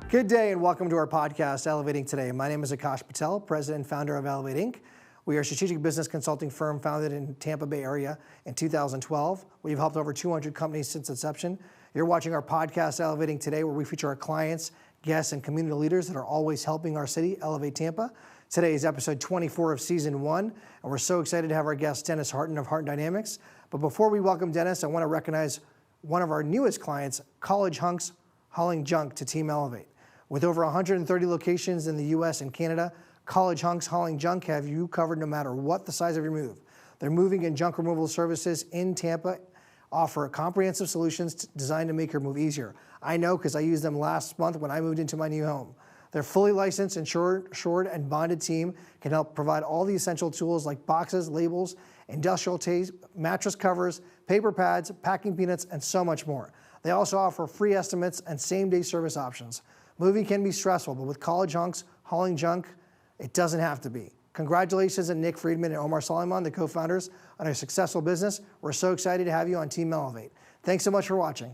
Good day and welcome to our podcast, Elevating Today. My name is Aakash Patel, President and Founder of Elevate Inc. We are a strategic business consulting firm founded in Tampa Bay area in 2012. We've helped over 200 companies since inception. You're watching our podcast, Elevating Today, where we feature our clients, guests, and community leaders that are always helping our city elevate Tampa. Today is episode 24 of season 1, and we're so excited to have our guest, Dennis Hartin of Hartin Dynamics. But before we welcome Dennis, I want to recognize one of our newest clients, College Hunks Hauling Junk to Team Elevate. With over 130 locations in the U.S. and Canada, College Hunks Hauling Junk have you covered no matter what the size of your move. Their moving and junk removal services in Tampa offer comprehensive solutions designed to make your move easier. I know because I used them last month when I moved into my new home. Their fully licensed, insured, and bonded team can help provide all the essential tools like boxes, labels, industrial tape, mattress covers, paper pads, packing peanuts, and so much more. They also offer free estimates and same-day service options. Moving can be stressful, but with College Hunks Hauling Junk, it doesn't have to be. Congratulations to Nick Friedman and Omar Soliman, the co-founders, on a successful business. We're so excited to have you on Team Elevate. Thanks so much for watching.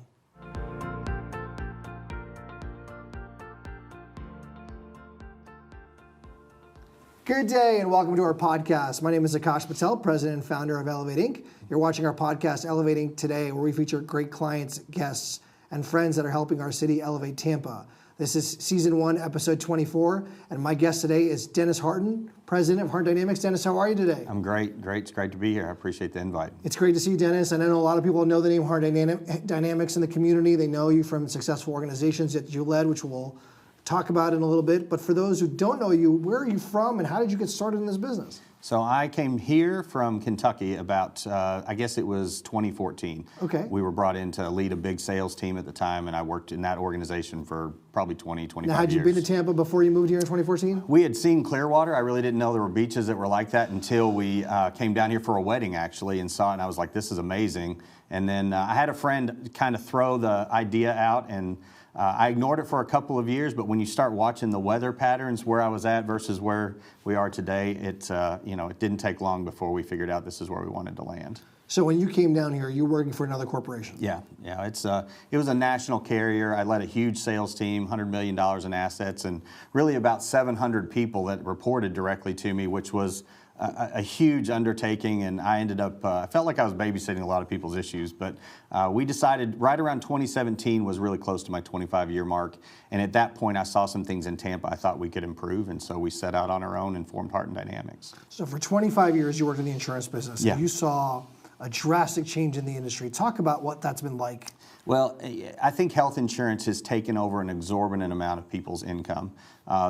Good day and welcome to our podcast. My name is Aakash Patel, President and Founder of Elevate Inc. You're watching our podcast, Elevating Today, where we feature great clients, guests, and friends that are helping our city elevate Tampa. This is season 1, episode 24, and my guest today is Dennis Hartin, President of Hartin Dynamics. Dennis, how are you today? I'm great. It's great to be here. I appreciate the invite. It's great to see you, Dennis. And I know a lot of people know the name Hartin Dynamics in the community. They know you from successful organizations that you led, which we'll talk about in a little bit. But for those who don't know you, where are you from and how did you get started in this business? So I came here from Kentucky about, I guess it was 2014. Okay. We were brought in to lead a big sales team at the time, and I worked in that organization for probably 25 years. Now, had you been to Tampa before you moved here in 2014? We had seen Clearwater. I really didn't know there were beaches that were like that until we came down here for a wedding, actually, and saw it, and I was like, this is amazing. And then I had a friend kind of throw the idea out, and I ignored it for a couple of years, but when you start watching the weather patterns where I was at versus where we are today, it didn't take long before we figured out this is where we wanted to land. So when you came down here, you were working for another corporation? Yeah. It was a national carrier. I led a huge sales team, $100 million in assets, and really about 700 people that reported directly to me, which was a huge undertaking, and I ended up, I felt like I was babysitting a lot of people's issues, but we decided right around 2017 was really close to my 25-year mark, and at that point I saw some things in Tampa I thought we could improve, and so we set out on our own and formed Hartin Dynamics. So for 25 years you worked in the insurance business, yeah. And you saw a drastic change in the industry. Talk about what that's been like. Well, I think health insurance has taken over an exorbitant amount of people's income.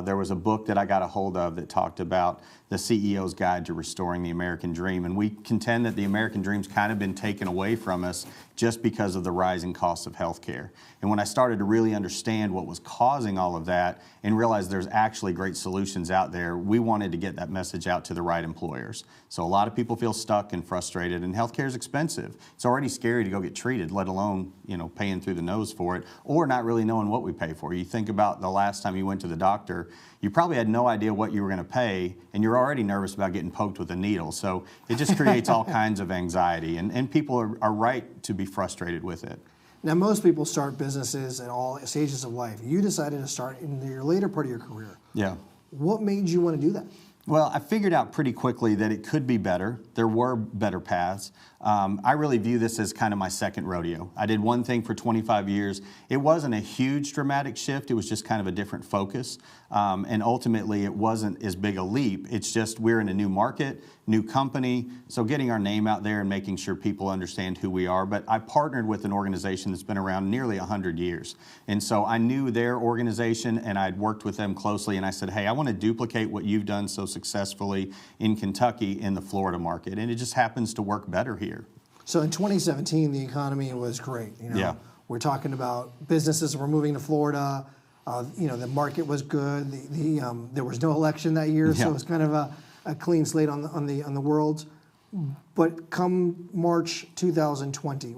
There was a book that I got a hold of that talked about the CEO's Guide to Restoring the American Dream, and we contend that the American dream's kind of been taken away from us just because of the rising costs of healthcare. And when I started to really understand what was causing all of that and realize there's actually great solutions out there, we wanted to get that message out to the right employers. So a lot of people feel stuck and frustrated, and healthcare is expensive. It's already scary to go get treated, let alone, paying through the nose for it, or not really knowing what we pay for. You think about the last time you went to the doctor, you probably had no idea what you were going to pay, and you're already nervous about getting poked with a needle. So it just creates all kinds of anxiety, and people are right to be frustrated with it. Now, most people start businesses at all stages of life. You decided to start in your later part of your career. Yeah. What made you want to do that? Well, I figured out pretty quickly that it could be better. There were better paths. I really view this as kind of my second rodeo. I did one thing for 25 years. It wasn't a huge dramatic shift. It was just kind of a different focus. And ultimately, it wasn't as big a leap. It's just we're in a new market, new company, so getting our name out there and making sure people understand who we are. But I partnered with an organization that's been around nearly 100 years. And so I knew their organization, and I'd worked with them closely, and I said, hey, I want to duplicate what you've done so successfully in Kentucky in the Florida market, and it just happens to work better here. So in 2017, the economy was great. Yeah. We're talking about businesses were moving to Florida. The market was good. There was no election that year, so it was kind of a clean slate on the world. But come March 2020,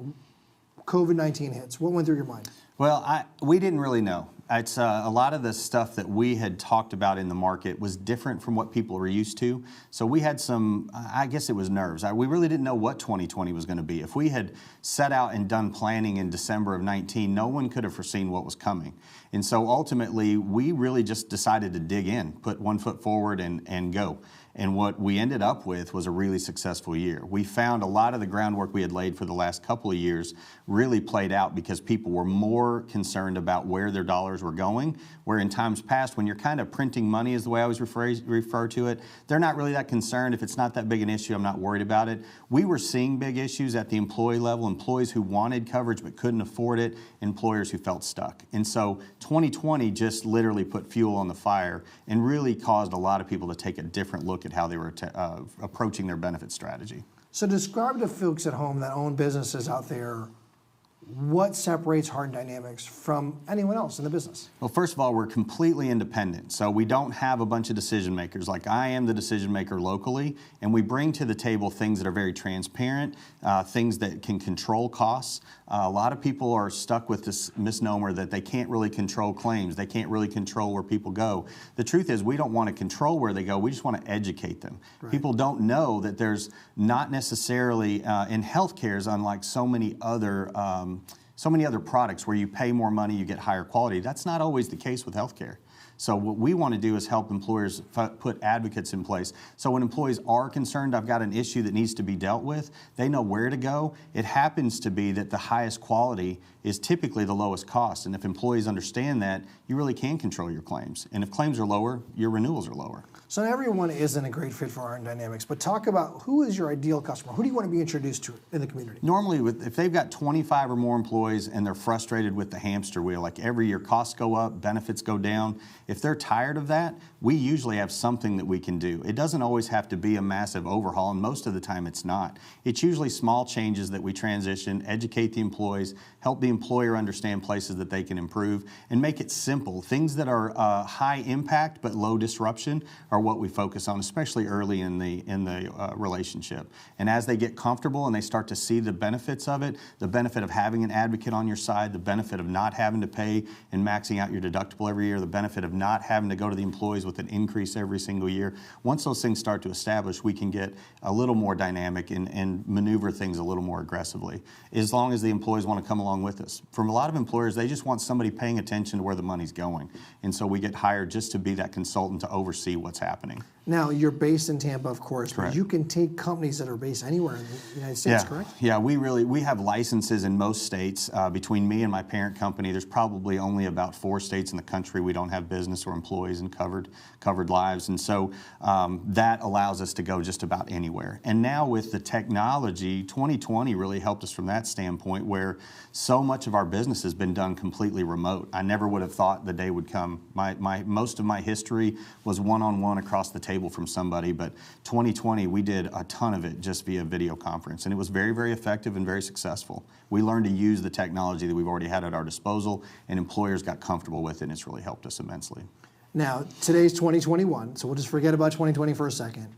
COVID-19 hits. What went through your mind? Well, we didn't really know. It's a lot of the stuff that we had talked about in the market was different from what people were used to. So we had some, I guess it was nerves. We really didn't know what 2020 was going to be. If we had set out and done planning in December of 19, no one could have foreseen what was coming. And so ultimately, we really just decided to dig in, put one foot forward and go. And what we ended up with was a really successful year. We found a lot of the groundwork we had laid for the last couple of years really played out because people were more concerned about where their dollars were going, where in times past, when you're kind of printing money is the way I always refer to it, they're not really that concerned. If it's not that big an issue, I'm not worried about it. We were seeing big issues at the employee level, employees who wanted coverage but couldn't afford it, employers who felt stuck. And so 2020 just literally put fuel on the fire and really caused a lot of people to take a different look at how they were approaching their benefit strategy. So describe to folks at home that own businesses out there, what separates Hartin Dynamics from anyone else in the business? Well, first of all, we're completely independent. So we don't have a bunch of decision makers. Like I am the decision maker locally, and we bring to the table things that are very transparent, things that can control costs. A lot of people are stuck with this misnomer that they can't really control claims. They can't really control where people go. The truth is we don't want to control where they go. We just want to educate them. Right. People don't know that there's not necessarily, in healthcare is unlike so many other products where you pay more money, you get higher quality. That's not always the case with healthcare. So what we want to do is help employers put advocates in place. So when employees are concerned, I've got an issue that needs to be dealt with, they know where to go. It happens to be that the highest quality is typically the lowest cost. And if employees understand that, you really can control your claims. And if claims are lower, your renewals are lower. So everyone isn't a great fit for Hartin Dynamics, but talk about who is your ideal customer? Who do you want to be introduced to in the community? Normally, if they've got 25 or more employees and they're frustrated with the hamster wheel, like every year costs go up, benefits go down, if they're tired of that, we usually have something that we can do. It doesn't always have to be a massive overhaul, and most of the time it's not. It's usually small changes that we transition, educate the employees, help the employer understand places that they can improve, and make it simple. Things that are high impact but low disruption are what we focus on, especially early in the relationship. And as they get comfortable and they start to see the benefits of it, the benefit of having an advocate on your side, the benefit of not having to pay and maxing out your deductible every year, the benefit of not having to go to the employees with an increase every single year. Once those things start to establish, we can get a little more dynamic and maneuver things a little more aggressively, as long as the employees want to come along with us. From a lot of employers, they just want somebody paying attention to where the money's going. And so we get hired just to be that consultant to oversee what's happening. Now, you're based in Tampa, of course, correct. But you can take companies that are based anywhere in the United States, correct? Yeah, we have licenses in most states. Between me and my parent company, there's probably only about 4 states in the country we don't have business or employees and covered lives. And so that allows us to go just about anywhere. And now with the technology, 2020 really helped us from that standpoint, where so much of our business has been done completely remote. I never would have thought the day would come. Most of my history was one-on-one across the table from somebody, but 2020 we did a ton of it just via video conference, and it was very, very effective and very successful. We learned to use the technology that we've already had at our disposal, and employers got comfortable with it, and it's really helped us immensely. Now, today's 2021, so we'll just forget about 2020 for a second.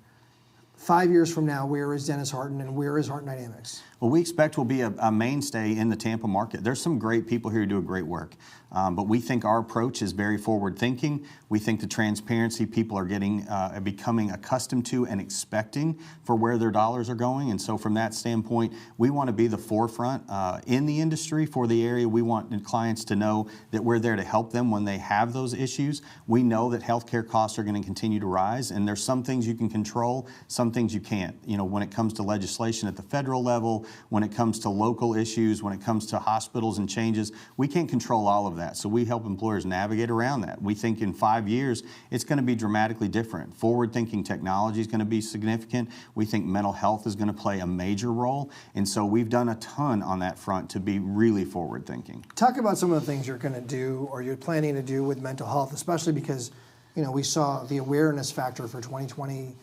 5 years from now, where is Dennis Hartin and where is Hartin Dynamics? Well, we expect we'll be a mainstay in the Tampa market. There's some great people here who do great work, but we think our approach is very forward-thinking. We think the transparency people are becoming accustomed to and expecting for where their dollars are going. And so from that standpoint, we want to be the forefront in the industry for the area. We want clients to know that we're there to help them when they have those issues. We know that healthcare costs are going to continue to rise, and there's some things you can control, some things you can't. You know, when it comes to legislation at the federal level, when it comes to local issues, when it comes to hospitals and changes, we can't control all of that. So we help employers navigate around that. We think in 5 years, it's going to be dramatically different. Forward-thinking technology is going to be significant. We think mental health is going to play a major role. And so we've done a ton on that front to be really forward-thinking. Talk about some of the things you're going to do or you're planning to do with mental health, especially because, you know, we saw the awareness factor for 2020,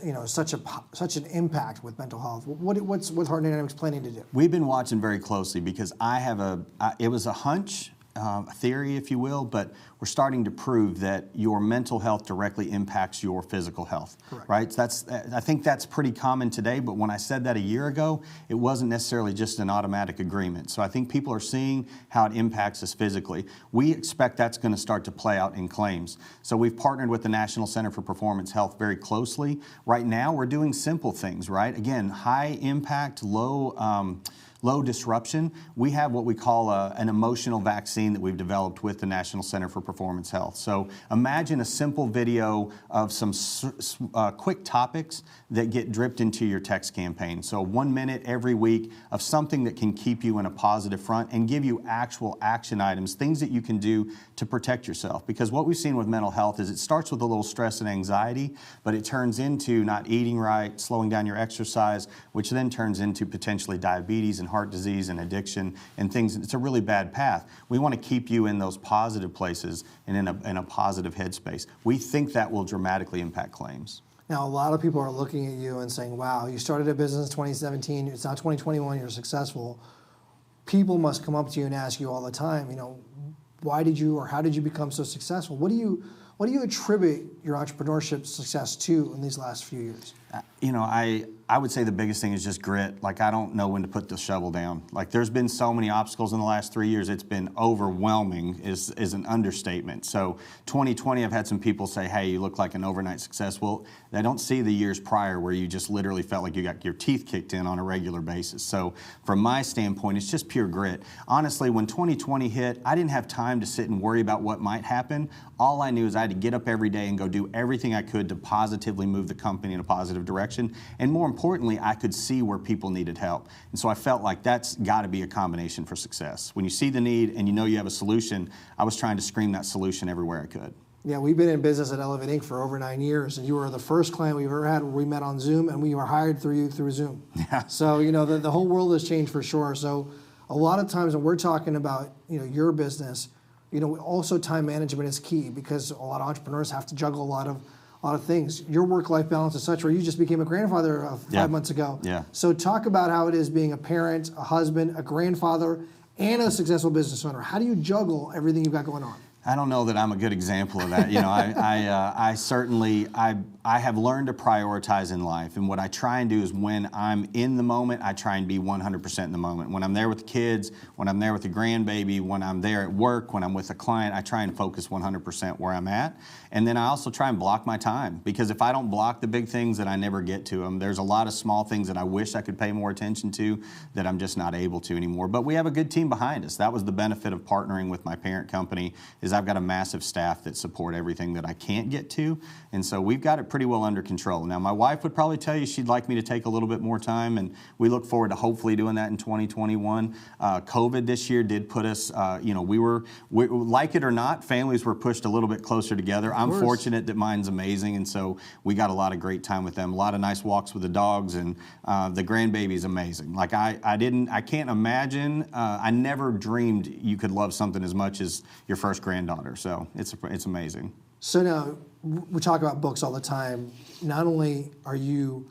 you know, such an impact with mental health. What's Hartin Dynamics planning to do? We've been watching very closely because it was a hunch theory, if you will, but we're starting to prove that your mental health directly impacts your physical health. Correct. Right? So I think that's pretty common today, but when I said that a year ago, it wasn't necessarily just an automatic agreement. So I think people are seeing how it impacts us physically. We expect that's going to start to play out in claims. So we've partnered with the National Center for Performance Health very closely. Right now, we're doing simple things, right? Again, high impact, low disruption. We have what we call an emotional vaccine that we've developed with the National Center for Performance Health. So imagine a simple video of some quick topics that get dripped into your text campaign. So 1 minute every week of something that can keep you in a positive front and give you actual action items, things that you can do to protect yourself. Because what we've seen with mental health is it starts with a little stress and anxiety, but it turns into not eating right, slowing down your exercise, which then turns into potentially diabetes and heart disease and addiction and things. It's a really bad path. We want to keep you in those positive places and in a positive headspace. We think that will dramatically impact claims. Now, a lot of people are looking at you and saying, wow, you started a business in 2017, it's now 2021, you're successful. People must come up to you and ask you all the time, why did you or how did you become so successful? What do you attribute your entrepreneurship success to in these last few years? I would say the biggest thing is just grit. Like, I don't know when to put the shovel down. Like, there's been so many obstacles in the last 3 years, it's been overwhelming is an understatement. So 2020, I've had some people say, hey, you look like an overnight success. Well, they don't see the years prior where you just literally felt like you got your teeth kicked in on a regular basis. So from my standpoint, it's just pure grit. Honestly, when 2020 hit, I didn't have time to sit and worry about what might happen. All I knew is I had to get up every day and go do everything I could to positively move the company in a positive direction. And more importantly, I could see where people needed help. And so I felt like that's got to be a combination for success. When you see the need and you know you have a solution, I was trying to scream that solution everywhere I could. Yeah, we've been in business at Elevate Inc. for over 9 years, and you were the first client we've ever had where we met on Zoom, and we were hired through Zoom. Yeah. So, the whole world has changed for sure. So a lot of times when we're talking about, your business, also time management is key because a lot of entrepreneurs have to juggle a lot of things. Your work-life balance is such where you just became a grandfather 5 months ago. Yeah. So talk about how it is being a parent, a husband, a grandfather, and a successful business owner. How do you juggle everything you've got going on? I don't know that I'm a good example of that. I certainly have learned to prioritize in life, and what I try and do is when I'm in the moment, I try and be 100% in the moment. When I'm there with the kids, when I'm there with the grandbaby, when I'm there at work, when I'm with a client, I try and focus 100% where I'm at. And then I also try and block my time, because if I don't block the big things, then I never get to them. There's a lot of small things that I wish I could pay more attention to that I'm just not able to anymore. But we have a good team behind us. That was the benefit of partnering with my parent company, is I've got a massive staff that support everything that I can't get to. And so we've got it pretty well under control. Now, my wife would probably tell you she'd like me to take a little bit more time, and we look forward to hopefully doing that in 2021. COVID this year did put us, we like it or not, families were pushed a little bit closer together. I'm fortunate that mine's amazing, and so we got a lot of great time with them, a lot of nice walks with the dogs, and the grandbaby's amazing. Like, I can't imagine, I never dreamed you could love something as much as your first granddaughter. So it's amazing. So now, we talk about books all the time. Not only are you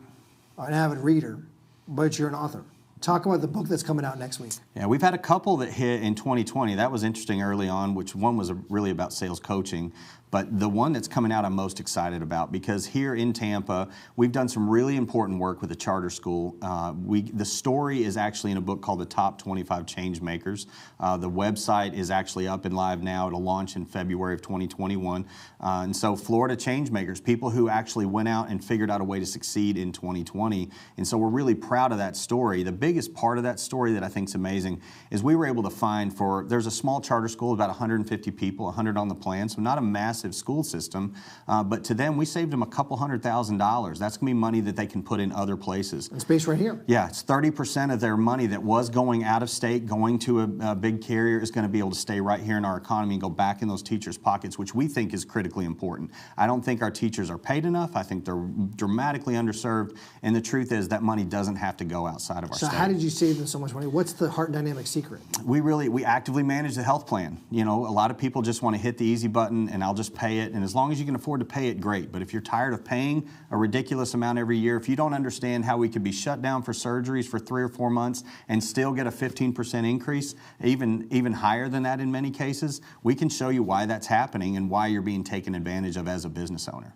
an avid reader, but you're an author. Talk about the book that's coming out next week. Yeah, we've had a couple that hit in 2020. That was interesting early on, which one was really about sales coaching. But the one that's coming out I'm most excited about, because here in Tampa, we've done some really important work with a charter school. The story is actually in a book called The Top 25 Change Makers. The website is actually up and live now. It'll launch in February of 2021. And so Florida change makers, people who actually went out and figured out a way to succeed in 2020. And so we're really proud of that story. The biggest part of that story that I think is amazing is we were able to find there's a small charter school, about 150 people, 100 on the plan, so not a massive school system, but to them, we saved them a couple $100,000. That's going to be money that they can put in other places. And space right here. Yeah, it's 30% of their money that was going out of state, going to a big carrier, is going to be able to stay right here in our economy and go back in those teachers' pockets, which we think is critically important. I don't think our teachers are paid enough. I think they're dramatically underserved, and the truth is that money doesn't have to go outside of our state. How did you save them so much money? What's the Hartin Dynamics secret? We actively manage the health plan. You know, a lot of people just want to hit the easy button and I'll just pay it. And as long as you can afford to pay it, great. But if you're tired of paying a ridiculous amount every year, if you don't understand how we could be shut down for surgeries for 3 or 4 months and still get a 15% increase, even higher than that in many cases, we can show you why that's happening and why you're being taken advantage of as a business owner.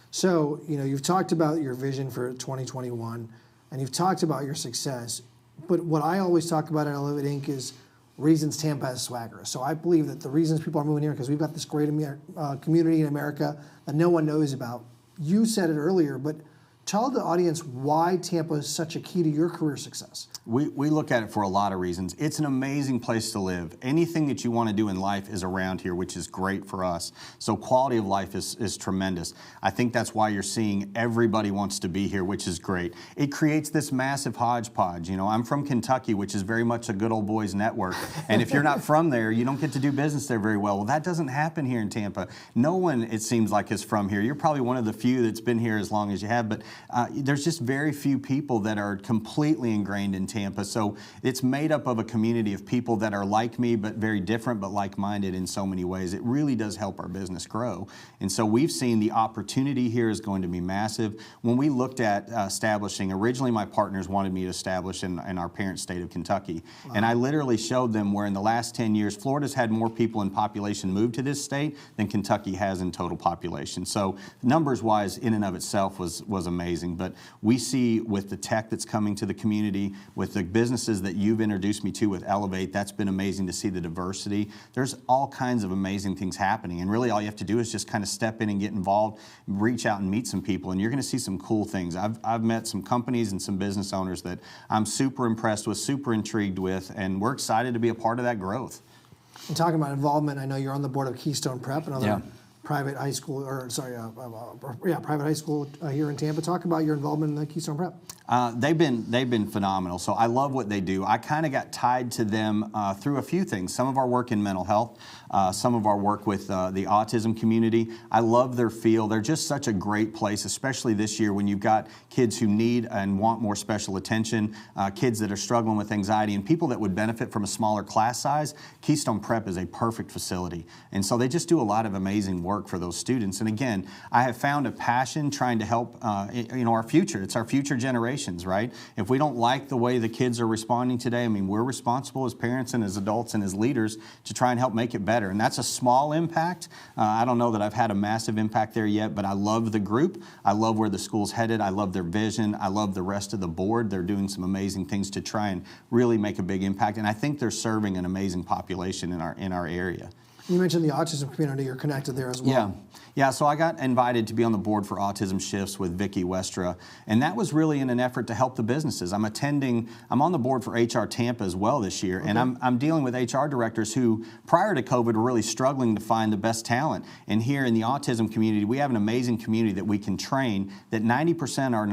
So, you know, you've talked about your vision for 2021 and you've talked about your success, but what I always talk about at Elevate Inc. is reasons Tampa has swagger. So I believe that the reasons people are moving here because we've got this great community in America that no one knows about. You said it earlier, but tell the audience why Tampa is such a key to your career success. We look at it for a lot of reasons. It's an amazing place to live. Anything that you want to do in life is around here, which is great for us. So quality of life is tremendous. I think that's why you're seeing everybody wants to be here, which is great. It creates this massive hodgepodge. You know, I'm from Kentucky, which is very much a good old boys network. And if you're not from there, you don't get to do business there very well. Well, that doesn't happen here in Tampa. No one, it seems like, is from here. You're probably one of the few that's been here as long as you have, but there's just very few people that are completely ingrained in Tampa. So it's made up of a community of people that are like me, but very different, but like-minded in so many ways. It really does help our business grow. And so we've seen the opportunity here is going to be massive. When we looked at establishing, originally my partners wanted me to establish in our parent state of Kentucky. Wow. And I literally showed them where in the last 10 years, Florida's had more people in population move to this state than Kentucky has in total population. So numbers-wise, in and of itself was amazing. But we see with the tech that's coming to the community, with the businesses that you've introduced me to with Elevate, that's been amazing to see the diversity. There's all kinds of amazing things happening. And really all you have to do is just kind of step in and get involved, reach out and meet some people, and you're going to see some cool things. I've met some companies and some business owners that I'm super impressed with, super intrigued with, and we're excited to be a part of that growth. And talking about involvement, I know you're on the board of Keystone Prep, another private high school, private high school here in Tampa. Talk about your involvement in the Keystone Prep. They've been phenomenal. So I love what they do. I kind of got tied to them through a few things. Some of our work in mental health, some of our work with the autism community. I love their feel. They're just such a great place, especially this year when you've got kids who need and want more special attention, kids that are struggling with anxiety, and people that would benefit from a smaller class size. Keystone Prep is a perfect facility. And so they just do a lot of amazing work for those students. And again, I have found a passion trying to help our future. It's our future generations, right? If we don't like the way the kids are responding today, I mean, we're responsible as parents and as adults and as leaders to try and help make it better. And that's a small impact. I don't know that I've had a massive impact there yet, but I love the group. I love where the school's headed. I love their vision. I love the rest of the board. They're doing some amazing things to try and really make a big impact. And I think they're serving an amazing population in our area. You mentioned the autism community. You're connected there as well. Yeah. So I got invited to be on the board for Autism Shifts with Vicki Westra, and that was really in an effort to help the businesses. I'm on the board for HR Tampa as well this year, and I'm dealing with HR directors who, prior to COVID, were really struggling to find the best talent. And here in the autism community, we have an amazing community that we can train that 90% are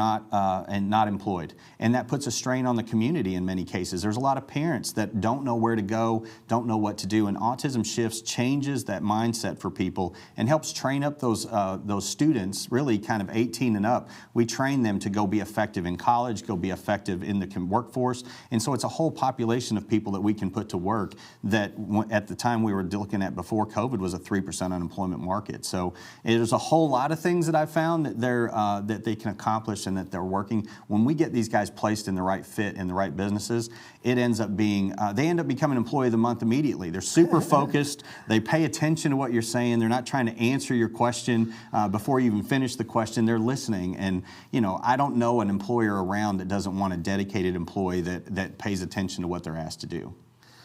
not employed, and that puts a strain on the community in many cases. There's a lot of parents that don't know where to go, don't know what to do, and Autism Shifts changes that mindset for people and helps train up those students, really kind of 18 and up. We train them to go be effective in college, go be effective in the workforce. And so it's a whole population of people that we can put to work that at the time we were looking at before COVID was a 3% unemployment market. So there's a whole lot of things that I've found that they can accomplish and that they're working. When we get these guys placed in the right fit in the right businesses, it ends up being, they end up becoming Employee of the Month immediately. They're super focused. They pay attention to what you're saying. They're not trying to answer your question before you even finish the question. They're listening. And, I don't know an employer around that doesn't want a dedicated employee that pays attention to what they're asked to do.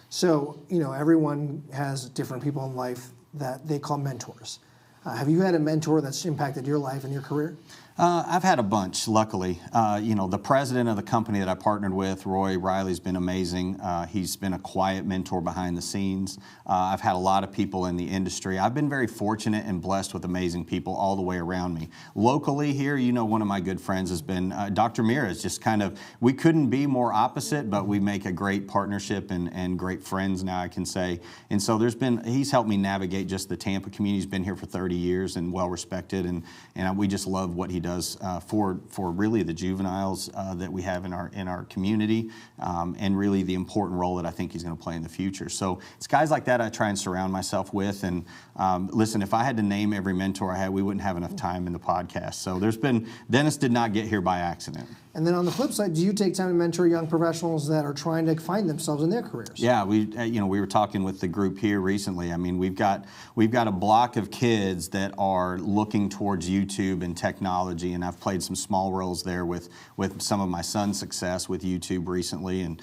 So, everyone has different people in life that they call mentors. Have you had a mentor that's impacted your life and your career? I've had a bunch, luckily. The president of the company that I partnered with, Roy Riley's been amazing. He's been a quiet mentor behind the scenes. I've had a lot of people in the industry. I've been very fortunate and blessed with amazing people all the way around me. Locally here, one of my good friends has been Dr. Mira. It's just we couldn't be more opposite, but we make a great partnership and great friends now, I can say. And so he's helped me navigate just the Tampa community. He's been here for 30 years and well respected, and we just love what he does does for really the juveniles that we have in our community, and really the important role that I think he's going to play in the future. So it's guys like that I try and surround myself with. And listen, if I had to name every mentor I had, we wouldn't have enough time in the podcast. So Dennis did not get here by accident. And then on the flip side, do you take time to mentor young professionals that are trying to find themselves in their careers? Yeah, we were talking with the group here recently. I mean, we've got a block of kids that are looking towards YouTube and technology, and I've played some small roles there with some of my son's success with YouTube recently, and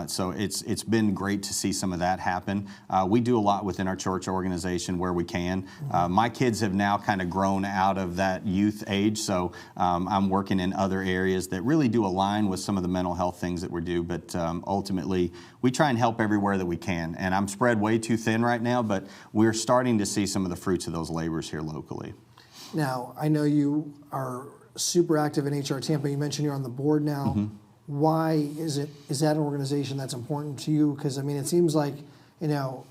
so it's been great to see some of that happen. We do a lot within our church organization where we can. My kids have now kind of grown out of that youth age, so I'm working in other areas that really do align with some of the mental health things that we do, but ultimately we try and help everywhere that we can. And I'm spread way too thin right now, but we're starting to see some of the fruits of those labors here locally. Now, I know you are super active in HR Tampa. You mentioned you're on the board now. Why is that an organization that's important to you? Because I mean, it seems like, you know,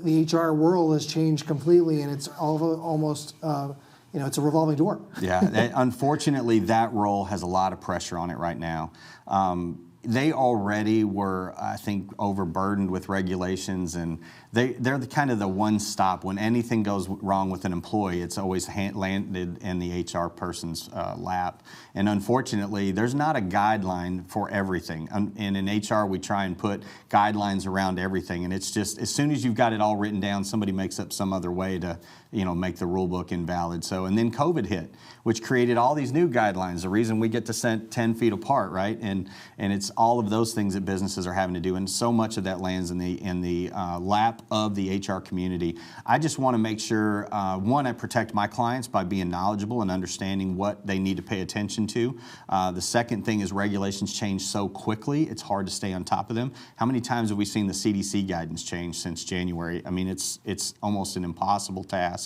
the HR world has changed completely, and it's almost it's a revolving door. Yeah, unfortunately, that role has a lot of pressure on it right now. They already were, I think, overburdened with regulations, and they're kind of the one stop. When anything goes wrong with an employee, it's always landed in the HR person's lap. And unfortunately, there's not a guideline for everything. And in HR, we try and put guidelines around everything. And it's just, as soon as you've got it all written down, somebody makes up some other way to, make the rule book invalid. So, and then COVID hit, which created all these new guidelines. The reason we get to set 10 feet apart, right? And it's all of those things that businesses are having to do. And so much of that lands in the lap of the HR community. I just want to make sure, one, I protect my clients by being knowledgeable and understanding what they need to pay attention to. The second thing is regulations change so quickly, it's hard to stay on top of them. How many times have we seen the CDC guidance change since January? I mean, it's almost an impossible task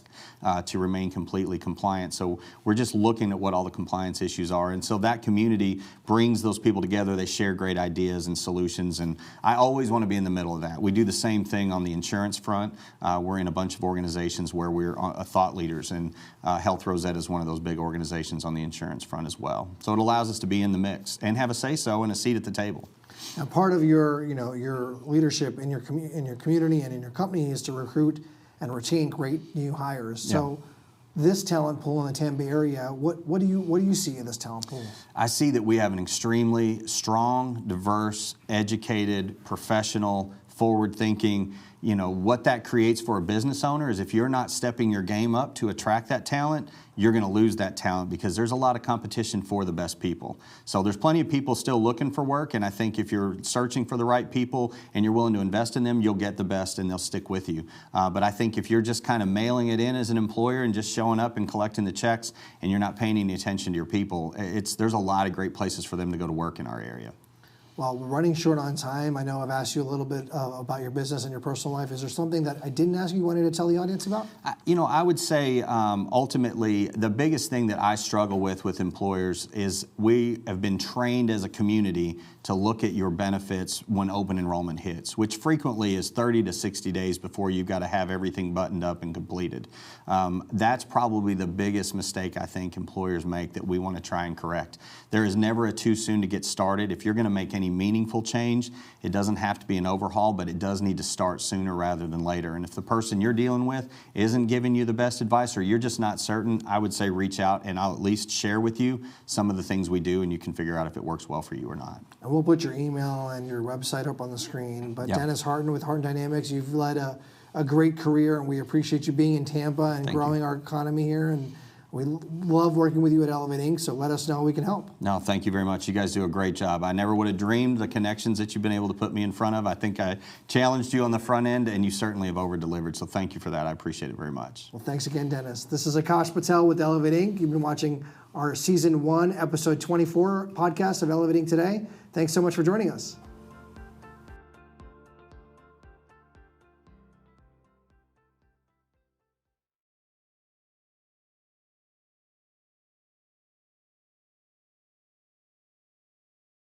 to remain completely compliant. So we're just looking at what all the compliance issues are. And so that community brings those people together. They share great ideas and solutions. And I always want to be in the middle of that. We do the same thing on the insurance front. We're in a bunch of organizations where we're thought leaders, and Health Rosetta is one of those big organizations on the insurance front as well. So it allows us to be in the mix and have a say-so and a seat at the table. Now, part of your leadership in your community and in your company is to recruit and retain great new hires. So this talent pool in the Tampa area, what do you see in this talent pool? I see that we have an extremely strong, diverse, educated, professional, forward-thinking. What that creates for a business owner is if you're not stepping your game up to attract that talent, you're going to lose that talent because there's a lot of competition for the best people. So there's plenty of people still looking for work, and I think if you're searching for the right people and you're willing to invest in them, you'll get the best and they'll stick with you. But I think if you're just kind of mailing it in as an employer and just showing up and collecting the checks and you're not paying any attention to your people, there's a lot of great places for them to go to work in our area. Well, we're running short on time. I know I've asked you a little bit about your business and your personal life. Is there something that I didn't ask you wanted to tell the audience about? I would say ultimately the biggest thing that I struggle with employers is we have been trained as a community to look at your benefits when open enrollment hits, which frequently is 30 to 60 days before you've got to have everything buttoned up and completed. That's probably the biggest mistake I think employers make that we want to try and correct. There is never a too soon to get started. If you're going to make any meaningful change, it doesn't have to be an overhaul, but it does need to start sooner rather than later. And if the person you're dealing with isn't giving you the best advice or you're just not certain, I would say reach out and I'll at least share with you some of the things we do and you can figure out if it works well for you or not. And we'll put your email and your website up on the screen. But Dennis Hartin with Hartin Dynamics, you've led a great career, and we appreciate you being in Tampa and growing our economy here. And we love working with you at Elevate Inc., so let us know how we can help. No, thank you very much. You guys do a great job. I never would have dreamed the connections that you've been able to put me in front of. I think I challenged you on the front end, and you certainly have over-delivered, so thank you for that. I appreciate it very much. Well, thanks again, Dennis. This is Aakash Patel with Elevate Inc. You've been watching our Season 1, Episode 24 podcast of Elevate Inc. today. Thanks so much for joining us.